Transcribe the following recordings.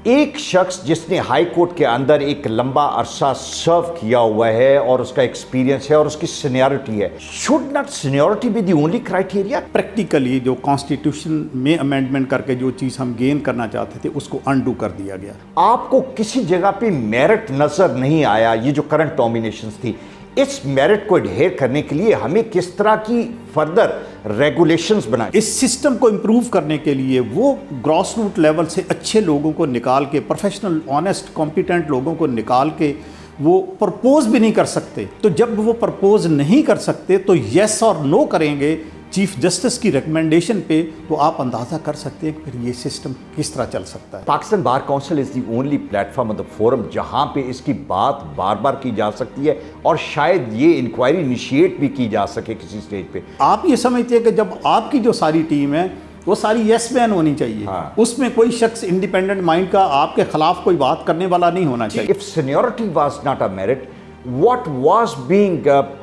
ایک شخص جس نے ہائی کورٹ کے اندر ایک لمبا عرصہ سرو کیا ہوا ہے اور اس کا ایکسپیرینس ہے اور اس کی سینیورٹی ہے، should not seniority be the only criteria? Practically جو کانسٹیٹیوشن میں امینڈمنٹ کر کے جو چیز ہم گین کرنا چاہتے تھے اس کو انڈو کر دیا گیا۔ آپ کو کسی جگہ پہ میرٹ نظر نہیں آیا؟ یہ جو کرنٹ نامینیشنز تھی، اس میرٹ کو ایڈہیر کرنے کے لیے ہمیں کس طرح کی فردر ریگولیشنز بنائیں؟ اس سسٹم کو امپروو کرنے کے لیے وہ گراس روٹ لیول سے اچھے لوگوں کو نکال کے، پروفیشنل آنیسٹ کمپیٹنٹ لوگوں کو نکال کے وہ پرپوز بھی نہیں کر سکتے۔ تو جب وہ پرپوز نہیں کر سکتے تو یس اور نو کریں گے چیف جسٹس کی ریکمنڈیشن پہ، تو آپ اندازہ کر سکتے ہیں کہ پھر یہ سسٹم کس طرح چل سکتا ہے۔ Pakistan bar council is the only plate form of the forum جہاں پہ اس کی بات بار بار کی جا سکتی ہے اور شاید یہ انکوائری انیشیٹ بھی کی جا سکے کسی سٹیج پہ۔ آپ یہ سمجھتے ہیں کہ جب آپ کی جو ساری ٹیم ہے وہ ساری یس مین ہونی چاہیے، اس میں کوئی شخص انڈیپینڈنٹ مائنڈ کا آپ کے خلاف کوئی بات کرنے والا نہیں ہونا چاہیے۔ If seniority was not a merit, what was being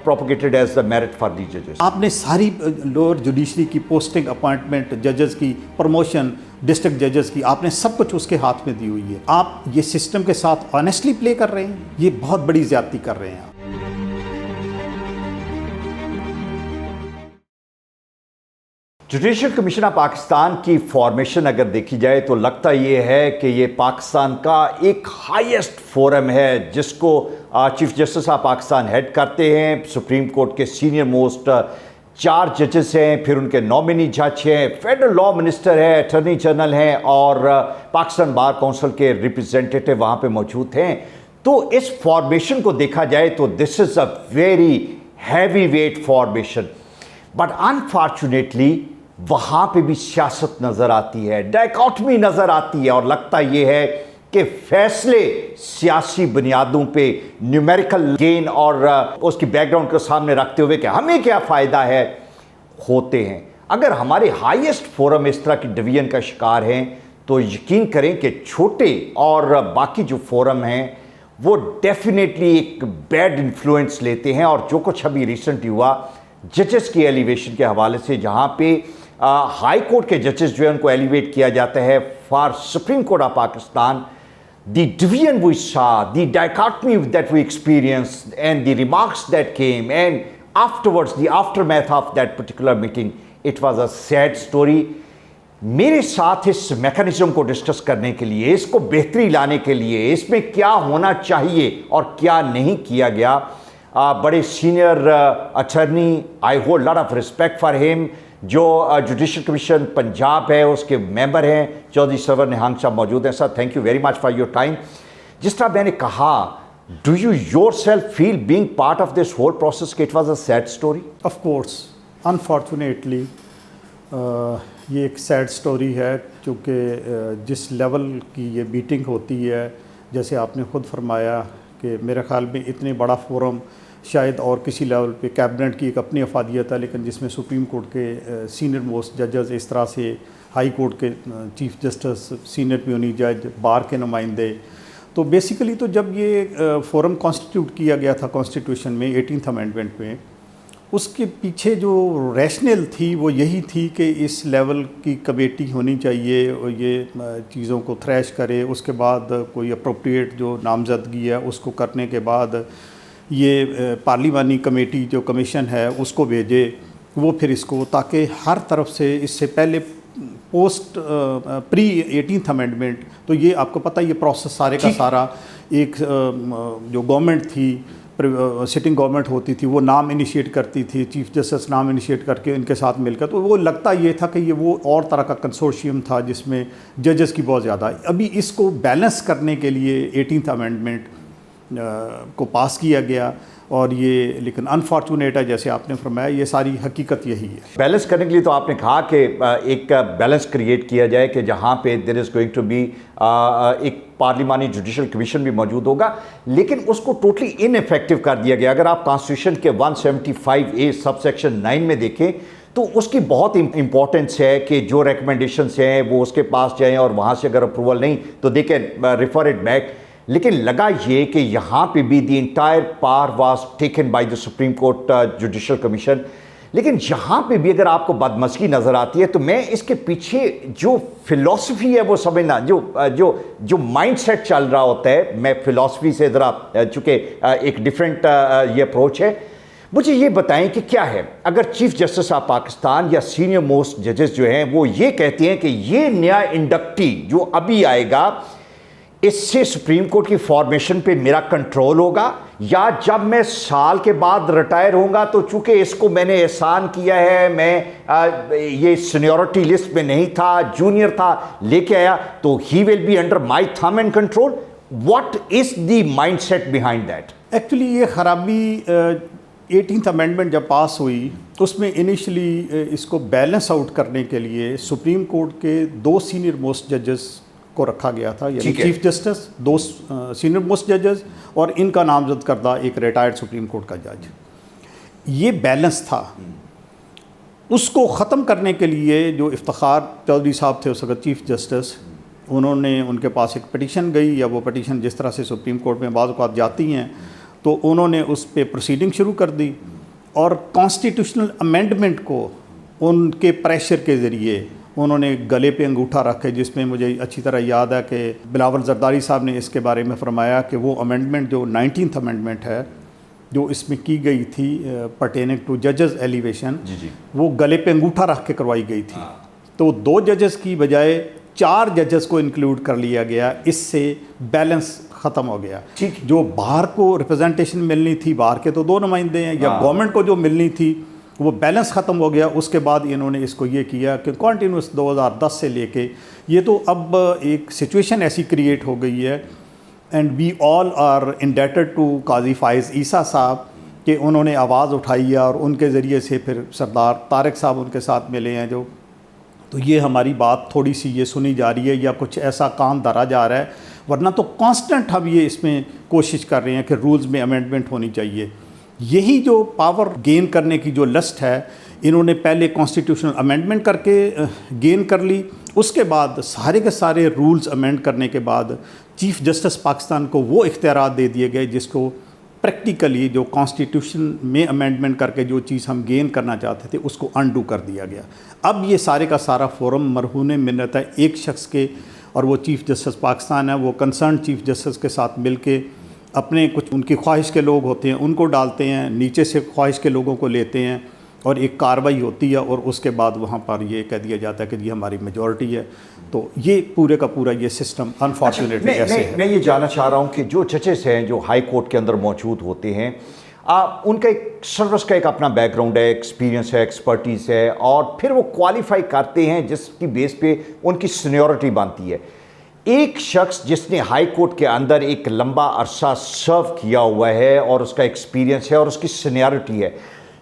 propagated as the merit for the judges? آپ نے ساری لوور جوڈیشری کی پوسٹنگ، اپوائنٹمنٹ، ججز کی پروموشن، ڈسٹرکٹ ججز کی، آپ نے سب کچھ اس کے ہاتھ میں دی ہوئی ہے۔ آپ یہ سسٹم کے ساتھ آنیسٹلی پلے کر رہے ہیں، یہ بہت بڑی زیادتی کر رہے ہیں آپ۔ جوڈیشل کمیشن آف پاکستان کی فارمیشن اگر دیکھی جائے تو لگتا یہ ہے کہ یہ پاکستان کا ایک ہائیسٹ فورم ہے جس کو chief justice of Pakistan head کرتے ہیں۔ سپریم کورٹ کے سینئر موسٹ 4 ججز ہیں، پھر ان کے نامنی جج ہیں، فیڈرل لا منسٹر ہے، اٹارنی جنرل ہیں اور پاکستان بار کونسل کے ریپرزینٹیٹیو وہاں پہ موجود ہیں۔ تو اس فارمیشن کو دیکھا جائے تو this is a very heavy weight formation, but unfortunately وہاں پہ بھی سیاست نظر آتی ہے، ڈائیکاٹمی نظر آتی ہے اور لگتا یہ ہے کہ فیصلے سیاسی بنیادوں پہ نیومیریکل گین اور اس کی بیک گراؤنڈ کو سامنے رکھتے ہوئے کہ ہمیں کیا فائدہ ہے ہوتے ہیں۔ اگر ہمارے ہائیسٹ فورم اس طرح کی ڈویژن کا شکار ہیں تو یقین کریں کہ چھوٹے اور باقی جو فورم ہیں وہ ڈیفینیٹلی ایک بیڈ انفلوئنس لیتے ہیں۔ اور جو کچھ ابھی ریسنٹ ہوا ججز کی ایلیویشن کے حوالے سے، جہاں پہ ہائی کورٹ کے ججز جو ہے ان کو ایلیویٹ کیا جاتا ہے for Supreme Court of Pakistan, the division we saw, the dichotomy that we experience and the remarks that came and afterwards the aftermath of that particular meeting, it was a sad story. میرے ساتھ اس mechanism کو discuss کرنے کے لیے، اس کو بہتری لانے کے لیے، اس میں کیا ہونا چاہیے اور کیا نہیں کیا گیا، بڑے senior attorney, I hold lot of respect for him, جو جوڈیشل کمیشن پنجاب ہے اس کے ممبر ہیں، چودھری سرور نہانگ صاحب موجود ہیں۔ Sir thank you very much for your time. جس طرح میں نے کہا، do you yourself feel being part of this whole process کہ it was a sad story? Of course, unfortunately یہ ایک سیڈ اسٹوری ہے، کیونکہ جس لیول کی یہ میٹنگ ہوتی ہے، جیسے آپ نے خود فرمایا کہ میرے خیال میں اتنے بڑا فورم شاید اور کسی لیول پہ کیبنٹ کی ایک اپنی افادیت ہے، لیکن جس میں سپریم کورٹ کے سینئر موسٹ ججز، اس طرح سے ہائی کورٹ کے چیف جسٹس، سینئر پیونی جج، بار کے نمائندے، تو بیسیکلی تو جب یہ فورم کانسٹیٹیوٹ کیا گیا تھا کانسٹیٹیوشن میں 18th امینڈمنٹ میں، اس کے پیچھے جو ریشنل تھی وہ یہی تھی کہ اس لیول کی کمیٹی ہونی چاہیے، یہ چیزوں کو تھریش کرے، اس کے بعد کوئی اپروپریٹ جو نامزدگی ہے اس کو کرنے کے بعد یہ پارلیمانی کمیٹی جو کمیشن ہے اس کو بھیجے، وہ پھر اس کو، تاکہ ہر طرف سے اس سے پہلے پوسٹ پری 18th امینڈمنٹ، تو یہ آپ کو پتہ یہ پروسیس سارے کا سارا ایک جو گورنمنٹ تھی، سٹنگ گورنمنٹ ہوتی تھی، وہ نام انیشیٹ کرتی تھی، چیف جسٹس نام انیشیٹ کر کے ان کے ساتھ مل کر، تو وہ لگتا یہ تھا کہ یہ وہ اور طرح کا کنسورشیم تھا جس میں ججز کی بہت زیادہ۔ ابھی اس کو بیلنس کرنے کے لیے 18th امینڈمنٹ کو پاس کیا گیا، اور یہ لیکن انفارچونیٹ ہے، جیسے آپ نے فرمایا، یہ ساری حقیقت یہی ہے۔ بیلنس کرنے کے لیے تو آپ نے کہا کہ ایک بیلنس کریٹ کیا جائے کہ جہاں پہ دیر از گوئنگ ٹو بی ایک پارلیمانی جوڈیشل کمیشن بھی موجود ہوگا، لیکن اس کو ٹوٹلی ان ایفیکٹو کر دیا گیا۔ اگر آپ کانسٹیٹیوشن کے 175A سب سیکشن 9 میں دیکھیں تو اس کی بہت امپورٹنس ہے کہ جو ریکمنڈیشنس ہیں وہ اس کے پاس جائیں، اور وہاں سے اگر اپروول نہیں تو they can refer it back. لیکن لگا یہ کہ یہاں پہ بھی the entire power was taken by the supreme court judicial commission, لیکن یہاں پہ بھی اگر آپ کو بدمزگی نظر آتی ہے تو میں اس کے پیچھے جو فلسفی ہے وہ سمجھنا، جو مائنڈ سیٹ چل رہا ہوتا ہے، میں فلسفی سے ذرا چونکہ ایک ڈیفرنٹ یہ اپروچ ہے، مجھے یہ بتائیں کہ کیا ہے اگر چیف جسٹس آف پاکستان یا سینئر موسٹ ججز جو ہیں وہ یہ کہتے ہیں کہ یہ نیا انڈکٹی جو ابھی آئے گا اس سے سپریم کورٹ کی فارمیشن پہ میرا کنٹرول ہوگا، یا جب میں سال کے بعد ریٹائر ہوں گا تو چونکہ اس کو میں نے احسان کیا ہے، میں یہ سینیورٹی لسٹ میں نہیں تھا، جونیئر تھا، لے کے آیا، تو he will be under my thumb and control. What is the mindset behind that? Actually یہ خرابی 18th امینڈمنٹ جب پاس ہوئی اس میں انیشلی اس کو بیلنس آؤٹ کرنے کے لیے سپریم کورٹ کے 2 سینئر موسٹ ججز کو رکھا گیا تھا، یعنی چیف جسٹس، 2 سینئر موسٹ ججز اور ان کا نامزد کردہ ایک ریٹائرڈ سپریم کورٹ کا جج. یہ بیلنس تھا. اس کو ختم کرنے کے لیے جو افتخار چودھری صاحب تھے اس وقت چیف جسٹس، انہوں نے، ان کے پاس ایک پٹیشن گئی، یا وہ پٹیشن جس طرح سے سپریم کورٹ میں بعض اوقات جاتی ہیں، تو انہوں نے اس پہ پروسیڈنگ شروع کر دی اور کانسٹیٹیوشنل امینڈمنٹ کو ان کے پریشر کے ذریعے انہوں نے گلے پہ انگوٹھا رکھے، جس میں مجھے اچھی طرح یاد ہے کہ بلاول زرداری صاحب نے اس کے بارے میں فرمایا کہ وہ امینڈمنٹ جو 19th امینڈمنٹ ہے جو اس میں کی گئی تھی پرٹیننگ ٹو ججز ایلیویشن، وہ گلے پہ انگوٹھا رکھ کے کروائی گئی تھی. تو 2 ججز کی بجائے 4 ججز کو انکلوڈ کر لیا گیا. اس سے بیلنس ختم ہو گیا. جو باہر کو ریپرزنٹیشن ملنی تھی، باہر کے تو 2 نمائندے ہیں، یا گورنمنٹ کو جو ملنی تھی وہ بیلنس ختم ہو گیا. اس کے بعد انہوں نے اس کو یہ کیا کہ کنٹینیوس 2010 سے لے کے یہ تو اب ایک سچویشن ایسی کریٹ ہو گئی ہے، and we all are indebted to Qazi Faez عیسیٰ صاحب کہ انہوں نے آواز اٹھائی ہے اور ان کے ذریعے سے پھر سردار طارق صاحب ان کے ساتھ ملے ہیں جو، تو یہ ہماری بات تھوڑی سی یہ سنی جا رہی ہے یا کچھ ایسا کام دھرا جا رہا ہے، ورنہ تو کانسٹنٹ ہم یہ اس میں کوشش کر رہے ہیں کہ رولز میں امینڈمنٹ ہونی چاہیے. یہی جو پاور گین کرنے کی جو لسٹ ہے، انہوں نے پہلے کانسٹیٹیوشنل امینڈمنٹ کر کے گین کر لی، اس کے بعد سارے کے سارے رولز امینڈ کرنے کے بعد چیف جسٹس پاکستان کو وہ اختیارات دے دیے گئے جس کو پریکٹیکلی جو کانسٹیٹیوشن میں امینڈمنٹ کر کے جو چیز ہم گین کرنا چاہتے تھے اس کو انڈو کر دیا گیا. اب یہ سارے کا سارا فورم مرہون منت ہے ایک شخص کے، اور وہ چیف جسٹس پاکستان ہے. وہ کنسرن چیف جسٹس کے ساتھ مل کے اپنے کچھ ان کی خواہش کے لوگ ہوتے ہیں ان کو ڈالتے ہیں، نیچے سے خواہش کے لوگوں کو لیتے ہیں، اور ایک کارروائی ہوتی ہے، اور اس کے بعد وہاں پر یہ کہہ دیا جاتا ہے کہ یہ ہماری میجورٹی ہے. تو یہ پورے کا پورا یہ سسٹم انفارچونیٹلی ایسے ہے. میں یہ جاننا چاہ رہا ہوں کہ جو ججز ہیں جو ہائی کورٹ کے اندر موجود ہوتے ہیں، ان کا ایک سروس کا ایک اپنا بیک گراؤنڈ ہے، ایکسپیرینس ہے، ایکسپرٹیز ہے، اور پھر وہ کوالیفائی کرتے ہیں جس کی بیس پہ ان کی سینیورٹی بنتی ہے. ایک شخص جس نے ہائی کورٹ کے اندر ایک لمبا عرصہ سرو کیا ہوا ہے اور اس کا ایکسپیرینس ہے اور اس کی سینیورٹی ہے،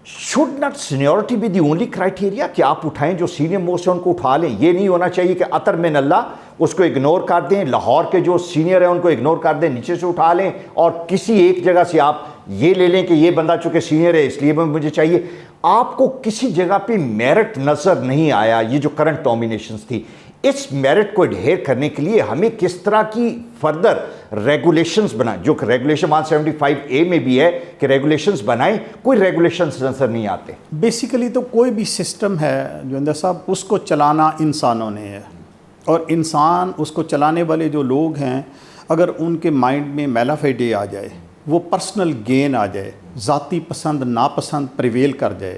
should not seniority be the only criteria کہ آپ اٹھائیں جو سینئر موسٹ ہیں ان کو اٹھا لیں؟ یہ نہیں ہونا چاہیے کہ اطر من اللہ اس کو اگنور کر دیں، لاہور کے جو سینئر ہیں ان کو اگنور کر دیں، نیچے سے اٹھا لیں، اور کسی ایک جگہ سے آپ یہ لے لیں کہ یہ بندہ چونکہ سینئر ہے اس لیے مجھے چاہیے. آپ کو کسی جگہ پہ میرٹ نظر نہیں آیا. یہ جو کرنٹ نامینیشنز تھی، اس میرٹ کو ایڈہیر کرنے کے لیے ہمیں کس طرح کی فردر ریگولیشنز بنائیں، جو کہ ریگولیشن 175A میں بھی ہے کہ ریگولیشنز بنائیں، کوئی ریگولیشنز نظر نہیں آتے. بیسیکلی تو کوئی بھی سسٹم ہے جوندر صاحب، اس کو چلانا انسانوں نے ہے، اور انسان اس کو چلانے والے جو لوگ ہیں اگر ان کے مائنڈ میں میلا فیڈے آ جائے، وہ پرسنل گین آ جائے، ذاتی پسند ناپسند پریویل کر جائے،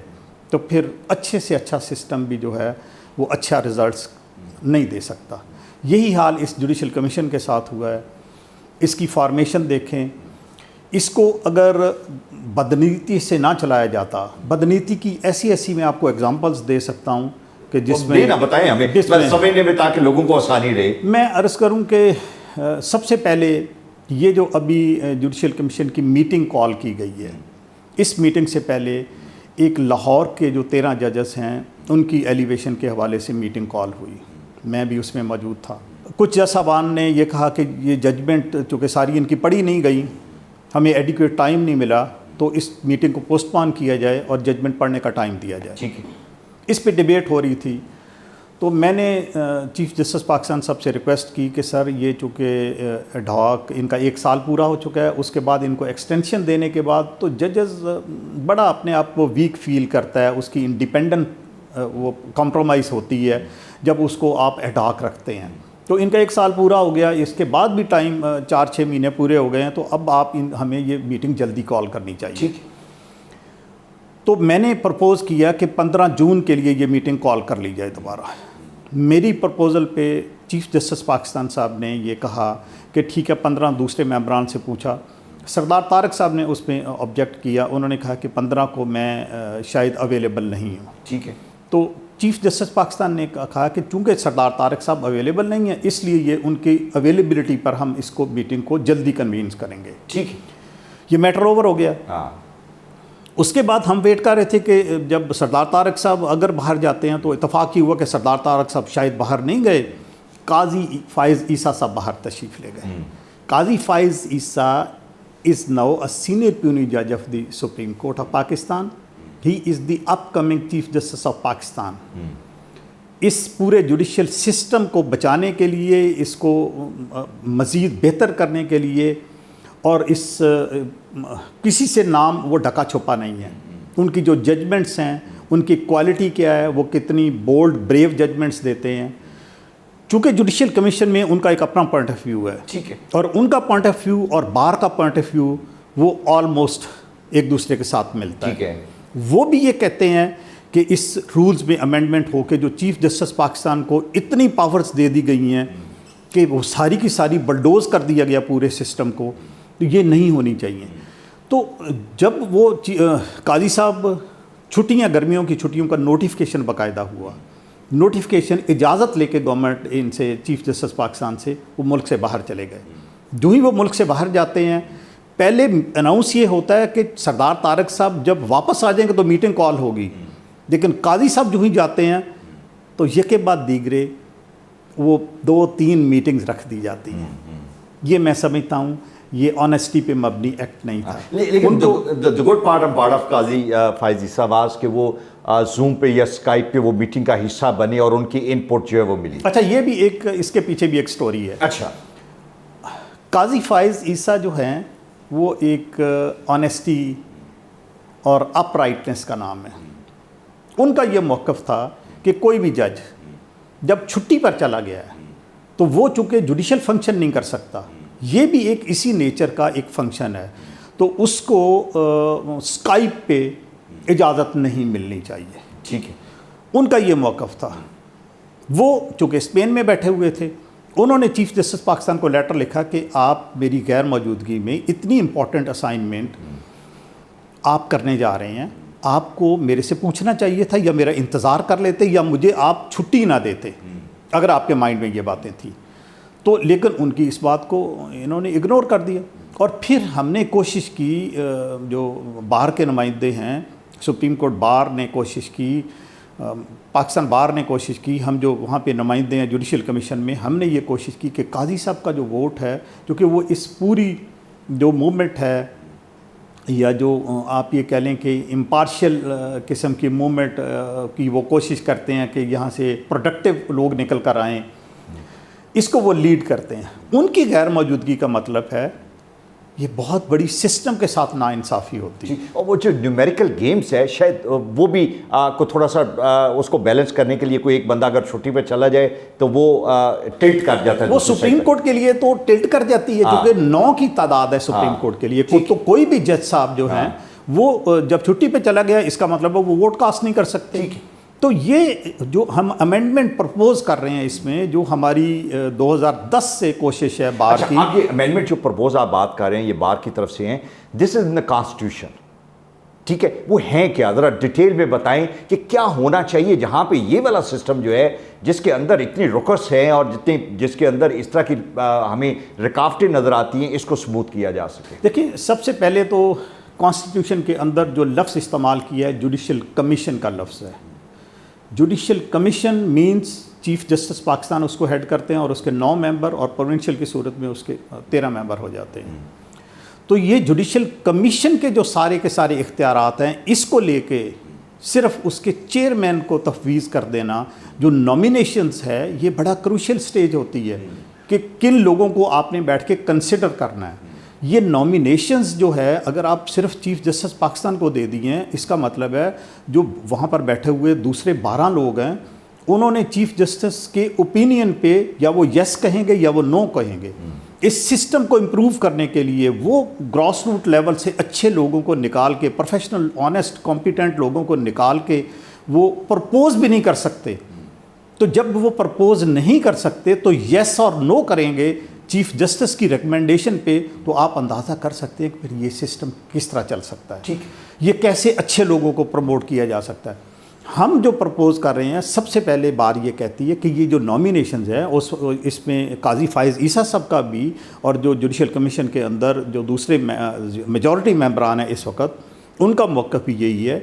تو پھر اچھے سے اچھا سسٹم بھی جو ہے وہ اچھا رزلٹس نہیں دے سکتا. یہی حال اس جوڈیشل کمیشن کے ساتھ ہوا ہے. اس کی فارمیشن دیکھیں، اس کو اگر بدنیتی سے نہ چلایا جاتا، بدنیتی کی ایسی میں آپ کو ایگزامپلز دے سکتا ہوں کہ جس میں بتائیں ہمیں سمجھنے میں تاکہ لوگوں کو آسانی رہے. میں عرض کروں کہ سب سے پہلے یہ جو ابھی جوڈیشل کمیشن کی میٹنگ کال کی گئی ہے، اس میٹنگ سے پہلے ایک لاہور کے جو 13 ججز ہیں ان کی ایلیویشن کے حوالے سے میٹنگ کال ہوئی. میں بھی اس میں موجود تھا. کچھ جج صاحبان نے یہ کہا کہ یہ ججمنٹ چونکہ ساری ان کی پڑھی نہیں گئی، ہمیں ایڈیکویٹ ٹائم نہیں ملا، تو اس میٹنگ کو پوسٹ پون کیا جائے اور ججمنٹ پڑھنے کا ٹائم دیا جائے. ٹھیک ہے. اس پہ ڈیبیٹ ہو رہی تھی. تو میں نے چیف جسٹس پاکستان صاحب سے ریکویسٹ کی کہ سر یہ چونکہ ایڈ ہاک ان کا 1 سال پورا ہو چکا ہے، اس کے بعد ان کو ایکسٹینشن دینے کے بعد تو ججز بڑا اپنے آپ کو ویک فیل کرتا ہے، اس کی انڈیپینڈنٹ وہ کمپرومائز ہوتی ہے جب اس کو آپ ایڈ ہاک رکھتے ہیں۔ تو ان کا 1 سال پورا ہو گیا، اس کے بعد بھی ٹائم 4-6 مہینے پورے ہو گئے ہیں، تو اب آپ ہمیں یہ میٹنگ جلدی کال کرنی چاہیے۔ تو میں نے پرپوز کیا کہ 15 جون کے لیے یہ میٹنگ کال کر لی جائے دوبارہ۔ میری پرپوزل پہ چیف جسٹس پاکستان صاحب نے یہ کہا کہ ٹھیک ہے، 15 دوسرے ممبران سے پوچھا، سردار طارق صاحب نے اس پہ آبجیکٹ کیا، انہوں نے کہا کہ 15 کو میں شاید اویلیبل نہیں ہوں۔ ٹھیک ہے، تو چیف جسٹس پاکستان نے کہا کہ چونکہ سردار طارق صاحب اویلیبل نہیں ہیں، اس لیے یہ ان کی اویلیبلٹی پر ہم اس کو میٹنگ کو جلدی کنوینس کریں گے۔ ٹھیک ہے، یہ میٹر اوور ہو گیا۔ ہاں، اس کے بعد ہم ویٹ کر رہے تھے کہ جب سردار طارق صاحب اگر باہر جاتے ہیں تو اتفاق ہی ہوا کہ سردار طارق صاحب شاید باہر نہیں گئے، قاضی فائز عیسیٰ صاحب باہر تشریف لے گئے۔ قاضی فائز عیسیٰ is now a senior puisne judge of the Supreme Court of Pakistan. He is the upcoming Chief Justice of Pakistan. اس پورے جوڈیشل سسٹم کو بچانے کے لیے، اس کو مزید بہتر کرنے کے لیے، اور اس کسی سے نام وہ ڈھکا چھپا نہیں ہے۔ ان کی جو ججمنٹس ہیں، ان کی کوالٹی کیا ہے، وہ کتنی بولڈ بریو ججمنٹس دیتے ہیں۔ چونکہ جوڈیشل کمیشن میں ان کا ایک اپنا پوائنٹ آف ویو ہے، ٹھیک ہے، اور ان کا پوائنٹ آف ویو اور بار کا پوائنٹ آف ویو وہ آلموسٹ ایک دوسرے کے ساتھ ملتا ہے۔ ٹھیک ہے، وہ بھی یہ کہتے ہیں کہ اس رولز میں امینڈمنٹ ہو کے جو چیف جسٹس پاکستان کو اتنی پاورز دے دی گئی ہیں کہ وہ ساری کی ساری بلڈوز کر دیا گیا پورے سسٹم کو، تو یہ نہیں ہونی چاہیے۔ تو جب وہ قاضی صاحب چھٹیاں، گرمیوں کی چھٹیوں کا نوٹیفیکیشن باقاعدہ ہوا، نوٹیفیکیشن اجازت لے کے گورنمنٹ ان سے، چیف جسٹس پاکستان سے، وہ ملک سے باہر چلے گئے۔ جو ہی وہ ملک سے باہر جاتے ہیں، پہلے اناؤنس یہ ہوتا ہے کہ سردار طارق صاحب جب واپس آ جائیں گے تو میٹنگ کال ہوگی، لیکن قاضی صاحب جو ہی جاتے ہیں تو یکے بعد دیگرے وہ 2-3 میٹنگز رکھ دی جاتی ہیں۔ یہ میں سمجھتا ہوں یہ آنیسٹی پہ مبنی ایکٹ نہیں تھا۔ لیکن the good part of Qazi Faez Isa was کہ وہ زوم پہ یا اسکائپ پہ وہ میٹنگ کا حصہ بنے اور ان کی ان پٹ جو ہے وہ ملی۔ اچھا، یہ بھی ایک، اس کے پیچھے بھی ایک سٹوری ہے۔ اچھا، قاضی فائز عیسیٰ جو ہیں وہ ایک آنیسٹی اور اپ رائٹنس کا نام ہے۔ ان کا یہ موقف تھا کہ کوئی بھی جج جب چھٹی پر چلا گیا ہے تو وہ چونکہ جوڈیشل فنکشن نہیں کر سکتا، یہ بھی ایک اسی نیچر کا ایک فنکشن ہے، تو اس کو اسکائپ پہ اجازت نہیں ملنی چاہیے۔ ٹھیک ہے، ان کا یہ موقف تھا۔ وہ چونکہ اسپین میں بیٹھے ہوئے تھے، انہوں نے چیف جسٹس پاکستان کو لیٹر لکھا کہ آپ میری غیر موجودگی میں اتنی امپورٹنٹ اسائنمنٹ آپ کرنے جا رہے ہیں، آپ کو میرے سے پوچھنا چاہیے تھا، یا میرا انتظار کر لیتے، یا مجھے آپ چھٹی نہ دیتے اگر آپ کے مائنڈ میں یہ باتیں تھیں تو۔ لیکن ان کی اس بات کو انہوں نے اگنور کر دیا، اور پھر ہم نے کوشش کی، جو بار کے نمائندے ہیں، سپریم کورٹ بار نے کوشش کی، پاکستان بار نے کوشش کی، ہم جو وہاں پہ نمائندے ہیں جوڈیشل کمیشن میں، ہم نے یہ کوشش کی کہ قاضی صاحب کا جو ووٹ ہے، کیونکہ وہ اس پوری جو موومنٹ ہے، یا جو آپ یہ کہہ لیں کہ امپارشل قسم کی موومنٹ کی وہ کوشش کرتے ہیں کہ یہاں سے پروڈکٹیو لوگ نکل کر آئیں، اس کو وہ لیڈ کرتے ہیں۔ ان کی غیر موجودگی کا مطلب ہے یہ بہت بڑی سسٹم کے ساتھ ناانصافی ہوتی ہے۔ اور وہ جو نیومیریکل گیمز ہے، شاید وہ بھی کو تھوڑا سا اس کو بیلنس کرنے کے لیے کوئی ایک بندہ اگر چھٹی پہ چلا جائے تو وہ ٹلٹ کر جاتا ہے۔ وہ سپریم کورٹ کے لیے تو ٹلٹ کر جاتی ہے، کیونکہ 9 کی تعداد ہے سپریم کورٹ کے لیے، تو کوئی بھی جج صاحب جو ہیں وہ جب چھٹی پہ چلا گیا، اس کا مطلب ہے وہ ووٹ کاسٹ نہیں کر سکتے۔ تو یہ جو ہم امینڈمنٹ پرپوز کر رہے ہیں، اس میں جو ہماری 2010 سے کوشش ہے بار کی۔ آپ یہ امینڈمنٹ جو پرپوز آپ بات کر رہے ہیں، یہ بار کی طرف سے ہیں، دس از ان دا کانسٹیٹیوشن، ٹھیک ہے؟ وہ ہیں کیا؟ ذرا ڈیٹیل میں بتائیں کہ کیا ہونا چاہیے جہاں پہ یہ والا سسٹم جو ہے، جس کے اندر اتنی رکس ہیں اور جس کے اندر اس طرح کی ہمیں رکاوٹیں نظر آتی ہیں، اس کو سموتھ کیا جا سکے۔ دیکھیں، سب سے پہلے تو کانسٹیٹیوشن کے اندر جو لفظ استعمال کیا ہے، جوڈیشل کمیشن کا لفظ ہے۔ Judicial commission means chief justice Pakistan اس کو ہیڈ کرتے ہیں، اور اس کے 9 ممبر، اور پروونشل کی صورت میں اس کے 13 ممبر ہو جاتے ہیں۔ تو یہ جوڈیشل کمیشن کے جو سارے کے سارے اختیارات ہیں، اس کو لے کے صرف اس کے چیئرمین کو تفویض کر دینا جو نامینیشنز ہے یہ بڑا کروشل سٹیج ہوتی ہے کہ کن لوگوں کو آپ نے بیٹھ کے کنسیڈر کرنا ہے. یہ نامینیشنز جو ہے اگر آپ صرف چیف جسٹس پاکستان کو دے دی ہیں اس کا مطلب ہے جو وہاں پر بیٹھے ہوئے دوسرے 12 لوگ ہیں انہوں نے چیف جسٹس کے اوپینین پہ یا وہ یس کہیں گے یا وہ نو کہیں گے. اس سسٹم کو امپروو کرنے کے لیے وہ گراس روٹ لیول سے اچھے لوگوں کو نکال کے پروفیشنل آنیسٹ کمپیٹنٹ لوگوں کو نکال کے وہ پرپوز بھی نہیں کر سکتے. تو جب وہ پرپوز نہیں کر سکتے تو یس اور نو کریں گے چیف جسٹس کی ریکمنڈیشن پہ, تو آپ اندازہ کر سکتے ہیں کہ پھر یہ سسٹم کس طرح چل سکتا ہے. ٹھیک, یہ کیسے اچھے لوگوں کو پروموٹ کیا جا سکتا ہے. ہم جو پرپوز کر رہے ہیں سب سے پہلے بار یہ کہتی ہے کہ یہ جو نامینیشنز ہیں اس میں قاضی فائز عیسیٰ صاحب کا بھی اور جو جوڈیشل کمیشن کے اندر جو دوسرے میجورٹی ممبران ہیں اس وقت ان کا موقف بھی یہی ہے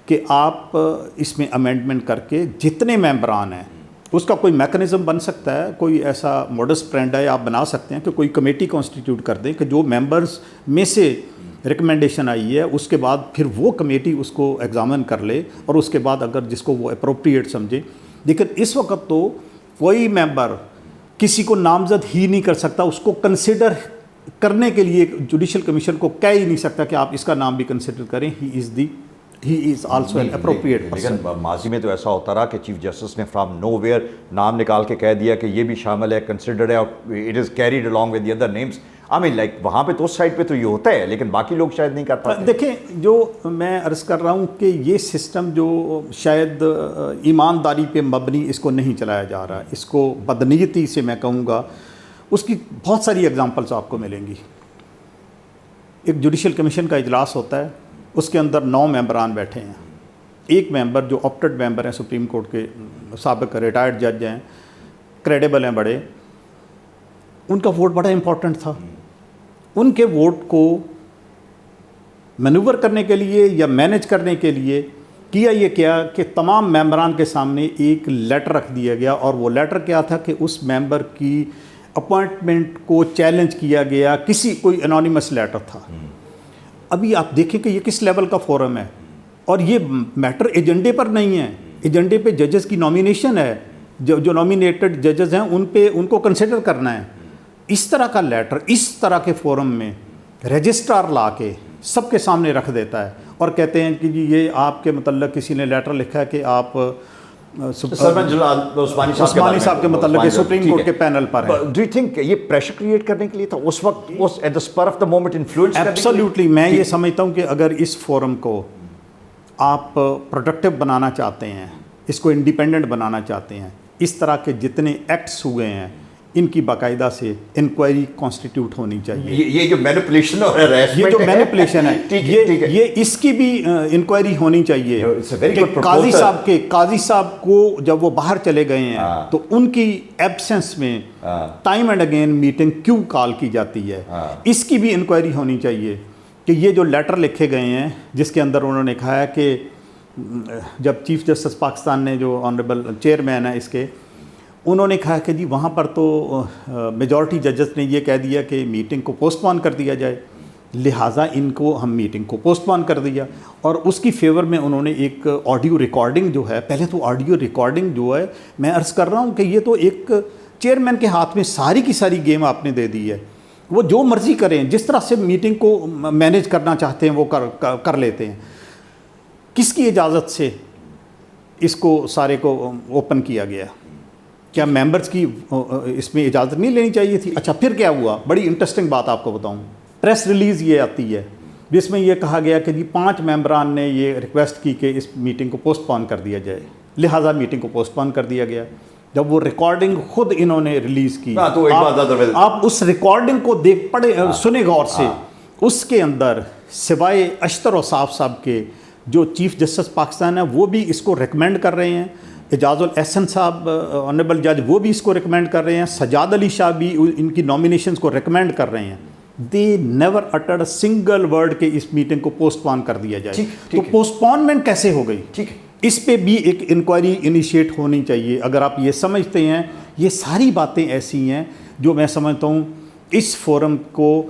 کہ آپ اس میں امینڈمنٹ کر کے جتنے ممبران ہیں اس کا کوئی میکنزم بن سکتا ہے, کوئی ایسا موڈس پرینڈا آپ بنا سکتے ہیں کہ کوئی کمیٹی کانسٹیٹیوٹ کر دیں کہ جو ممبرز میں سے ریکمنڈیشن آئی ہے اس کے بعد پھر وہ کمیٹی اس کو ایگزامن کر لے اور اس کے بعد اگر جس کو وہ اپروپریٹ سمجھے. لیکن اس وقت تو کوئی ممبر کسی کو نامزد ہی نہیں کر سکتا, اس کو کنسیڈر کرنے کے لیے جوڈیشل کمیشن کو کہہ ہی نہیں سکتا کہ آپ اس کا نام بھی کنسیڈر کریں, he is also an appropriate person. لیکن ماضی میں تو ایسا ہوتا رہا کہ چیف جسٹس نے فرام نو ویئر نام نکال کے کہہ دیا کہ یہ بھی شامل ہے, کنسیڈرڈ ہے, اور it is carried along with the other names. I mean like وہاں پہ تو اس سائڈ پہ تو یہ ہوتا ہے لیکن باقی لوگ شاید نہیں کر پاتے. دیکھیں جو میں عرض کر رہا ہوں کہ یہ سسٹم جو شاید ایمانداری پہ مبنی اس کو نہیں چلایا جا رہا, اس کو بدنیتی سے میں کہوں گا, اس کی بہت ساری ایگزامپلس آپ کو ملیں گی. ایک جوڈیشل کمیشن کا اجلاس ہوتا ہے, اس کے اندر 9 ممبران بیٹھے ہیں. ایک ممبر جو آپٹڈ ممبر ہیں, سپریم کورٹ کے سابق ریٹائرڈ جج ہیں, کریڈیبل ہیں بڑے, ان کا ووٹ بڑا امپورٹنٹ تھا. ان کے ووٹ کو مینوور کرنے کے لیے یا مینیج کرنے کے لیے کیا یہ کیا کہ تمام ممبران کے سامنے ایک لیٹر رکھ دیا گیا, اور وہ لیٹر کیا تھا کہ اس ممبر کی اپوائنٹمنٹ کو چیلنج کیا گیا, کوئی انونیمس لیٹر تھا. ابھی آپ دیکھیں کہ یہ کس لیول کا فورم ہے, اور یہ میٹر ایجنڈے پر نہیں ہے. ایجنڈے پہ ججز کی نامینیشن ہے, جو نامینیٹڈ ججز ہیں ان کو کنسیڈر کرنا ہے. اس طرح کا لیٹر اس طرح کے فورم میں رجسٹرار لا کے سب کے سامنے رکھ دیتا ہے اور کہتے ہیں کہ جی یہ آپ کے متعلق کسی نے لیٹر لکھا ہے کہ آپ عثمانی صاحب کے متعلق سپریم کورٹ کے پینل پر ہیں. ڈو یو تھنک یہ پریشر کریٹ کرنے کے لیے تھا اس وقت, at the spur of the moment influence کرنے کے لیے؟ ایبسلیوٹلی. میں یہ سمجھتا ہوں کہ اگر اس فورم کو آپ پروڈکٹیو بنانا چاہتے ہیں, اس کو انڈیپینڈنٹ بنانا چاہتے ہیں, اس طرح کے جتنے ایکٹس ہوئے ہیں ان کی باقاعدہ سے انکوائری کانسٹیٹیوٹ ہونی چاہیے. یہ جو مینیپولیشن اور یہ جو مینیپولیشن ہے یہ اس کی بھی انکوائری ہونی چاہیے کہ قاضی صاحب کو جب وہ باہر چلے گئے ہیں تو ان کی ایبسنس میں ٹائم اینڈ اگین میٹنگ کیوں کال کی جاتی ہے, اس کی بھی انکوائری ہونی چاہیے. کہ یہ جو لیٹر لکھے گئے ہیں جس کے اندر انہوں نے کہا ہے کہ جب چیف جسٹس پاکستان نے جو آنریبل چیئرمین ہے اس کے, انہوں نے کہا کہ جی وہاں پر تو میجورٹی ججز نے یہ کہہ دیا کہ میٹنگ کو پوسٹ پون کر دیا جائے, لہٰذا ان کو ہم میٹنگ کو پوسٹ پون کر دیا. اور اس کی فیور میں انہوں نے ایک آڈیو ریکارڈنگ جو ہے, پہلے تو آڈیو ریکارڈنگ جو ہے میں عرض کر رہا ہوں کہ یہ تو ایک چیئرمین کے ہاتھ میں ساری کی ساری گیم آپ نے دے دی ہے. وہ جو مرضی کریں, جس طرح سے میٹنگ کو مینیج کرنا چاہتے ہیں وہ کر لیتے ہیں. کس کی اجازت سے اس کو سارے کو اوپن کیا گیا؟ کیا ممبرز کی اس میں اجازت نہیں لینی چاہیے تھی؟ اچھا پھر کیا ہوا؟ بڑی انٹرسٹنگ بات آپ کو بتاؤں. پریس ریلیز یہ آتی ہے جس میں یہ کہا گیا کہ جی 5 ممبران نے یہ ریکویسٹ کی کہ اس میٹنگ کو پوسٹ پون کر دیا جائے, لہٰذا میٹنگ کو پوسٹ پون کر دیا گیا. جب وہ ریکارڈنگ خود انہوں نے ریلیز کی, آپ اس ریکارڈنگ کو سنیں غور سے, اس کے اندر سوائے اشتر اوصاف صاحب کے جو چیف جسٹس پاکستان ہے وہ بھی اس کو ریکمینڈ کر رہے ہیں, اعجاز الاحسن صاحب آنریبل جج وہ بھی اس کو ریکمینڈ کر رہے ہیں, سجاد علی شاہ بھی ان کی نامینیشنز کو ریکمینڈ کر رہے ہیں. They never uttered single word کہ اس میٹنگ کو پوسٹ پون کر دیا جائے. تو پوسٹ پونمنٹ کیسے ہو گئی؟ ٹھیک ہے, اس پہ بھی ایک انکوائری انیشیٹ ہونی چاہیے. اگر آپ یہ سمجھتے ہیں, یہ ساری باتیں ایسی ہیں جو میں سمجھتا ہوں اس فورم کو